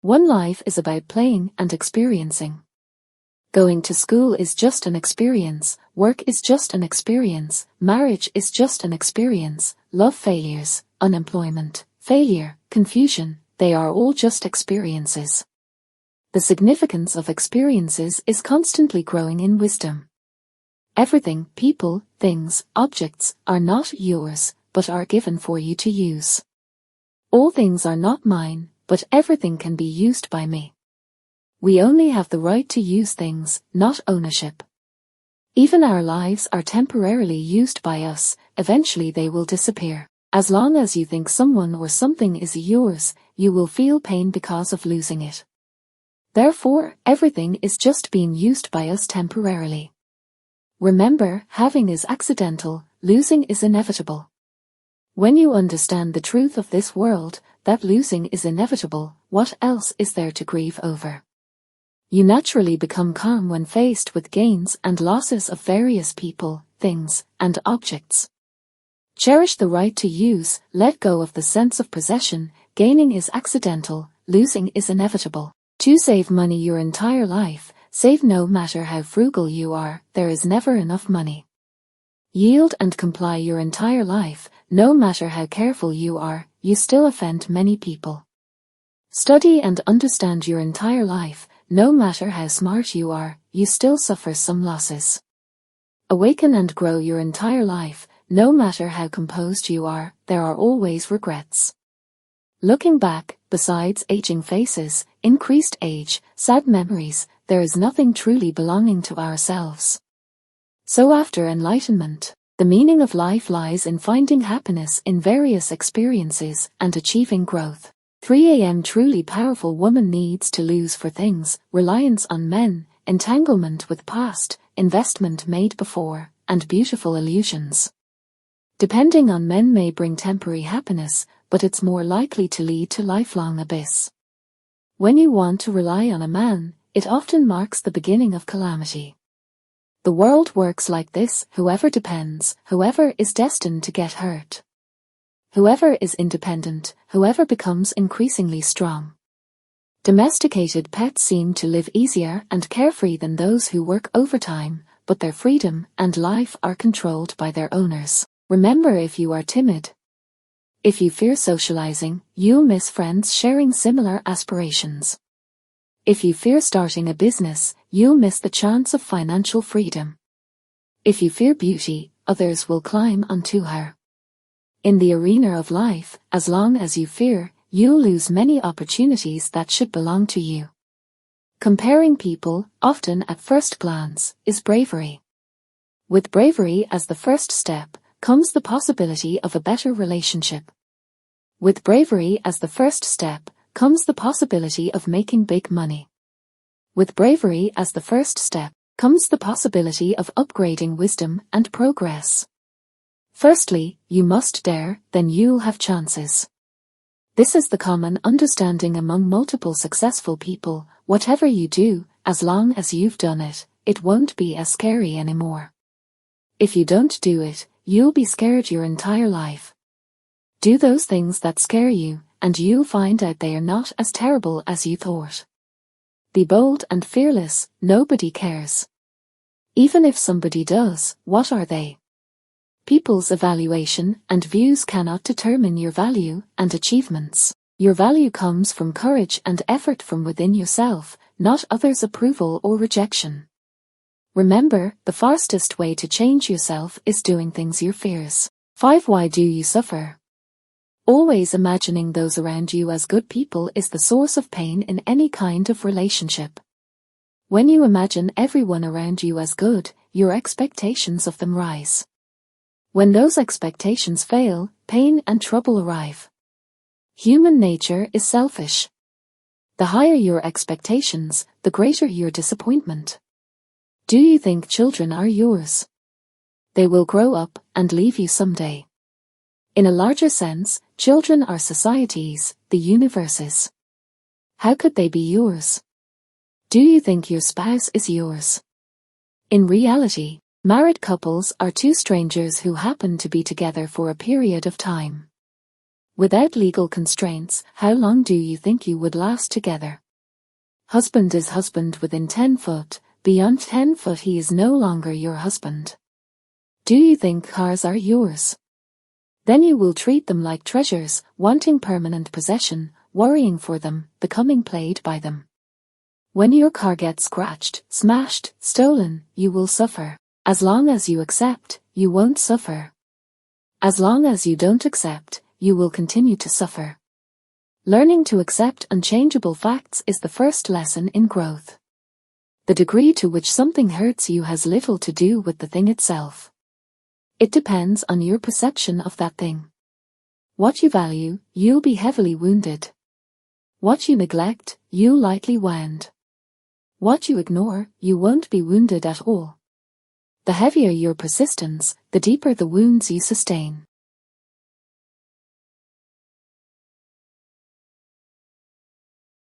One life is about playing and experiencing. Going to school is just an experience, work is just an experience, marriage is just an experience, love failures, unemployment, failure, confusion, they are all just experiences. The significance of experiences is constantly growing in wisdom. Everything, people, things, objects, are not yours, but are given for you to use. All things are not mine, but everything can be used by me. We only have the right to use things, not ownership. Even our lives are temporarily used by us, eventually they will disappear. As long as you think someone or something is yours, you will feel pain because of losing it. Therefore, everything is just being used by us temporarily. Remember, having is accidental, losing is inevitable. When you understand the truth of this world, that losing is inevitable, what else is there to grieve over? You naturally become calm when faced with gains and losses of various people, things, and objects. Cherish the right to use, let go of the sense of possession, gaining is accidental, losing is inevitable. To save money your entire life, save no matter how frugal you are, there is never enough money. Yield and comply your entire life, no matter how careful you are, you still offend many people. Study and understand your entire life, no matter how smart you are, you still suffer some losses. Awaken and grow your entire life, no matter how composed you are, there are always regrets. Looking back, besides aging faces, increased age, sad memories, there is nothing truly belonging to ourselves. So after enlightenment, the meaning of life lies in finding happiness in various experiences and achieving growth. 3 a.m. Truly powerful woman needs to lose for things, reliance on men, entanglement with past, investment made before, and beautiful illusions. Depending on men may bring temporary happiness, but it's more likely to lead to lifelong abyss. When you want to rely on a man, it often marks the beginning of calamity. The world works like this: whoever depends, whoever is destined to get hurt. Whoever is independent, whoever becomes increasingly strong. Domesticated pets seem to live easier and carefree than those who work overtime, but their freedom and life are controlled by their owners. Remember, if you are timid, if you fear socializing, you'll miss friends sharing similar aspirations. If you fear starting a business, you'll miss the chance of financial freedom. If you fear beauty, others will climb onto her. In the arena of life, as long as you fear, you'll lose many opportunities that should belong to you. Comparing people, often at first glance, is bravery. With bravery as the first step, comes the possibility of a better relationship. With bravery as the first step, comes the possibility of making big money. With bravery as the first step, comes the possibility of upgrading wisdom and progress. Firstly, you must dare, then you'll have chances. This is the common understanding among multiple successful people: whatever you do, as long as you've done it, it won't be as scary anymore. If you don't do it, you'll be scared your entire life. Do those things that scare you, and you'll find out they are not as terrible as you thought. Be bold and fearless, nobody cares. Even if somebody does, what are they? People's evaluation and views cannot determine your value and achievements. Your value comes from courage and effort from within yourself, not others' approval or rejection. Remember, the fastest way to change yourself is doing things your fears. 5. Why do you suffer? Always imagining those around you as good people is the source of pain in any kind of relationship. When you imagine everyone around you as good, your expectations of them rise. When those expectations fail, pain and trouble arrive. Human nature is selfish. The higher your expectations, the greater your disappointment. Do you think children are yours? They will grow up and leave you someday. In a larger sense, children are societies, the universes. How could they be yours? Do you think your spouse is yours? In reality, married couples are two strangers who happen to be together for a period of time. Without legal constraints, how long do you think you would last together? Husband is husband within 10 foot, beyond 10 foot he is no longer your husband. Do you think cars are yours? Then you will treat them like treasures, wanting permanent possession, worrying for them, becoming played by them. When your car gets scratched, smashed, stolen, you will suffer. As long as you accept, you won't suffer. As long as you don't accept, you will continue to suffer. Learning to accept unchangeable facts is the first lesson in growth. The degree to which something hurts you has little to do with the thing itself. It depends on your perception of that thing. What you value, you'll be heavily wounded. What you neglect, you'll lightly wound. What you ignore, you won't be wounded at all. The heavier your persistence, the deeper the wounds you sustain.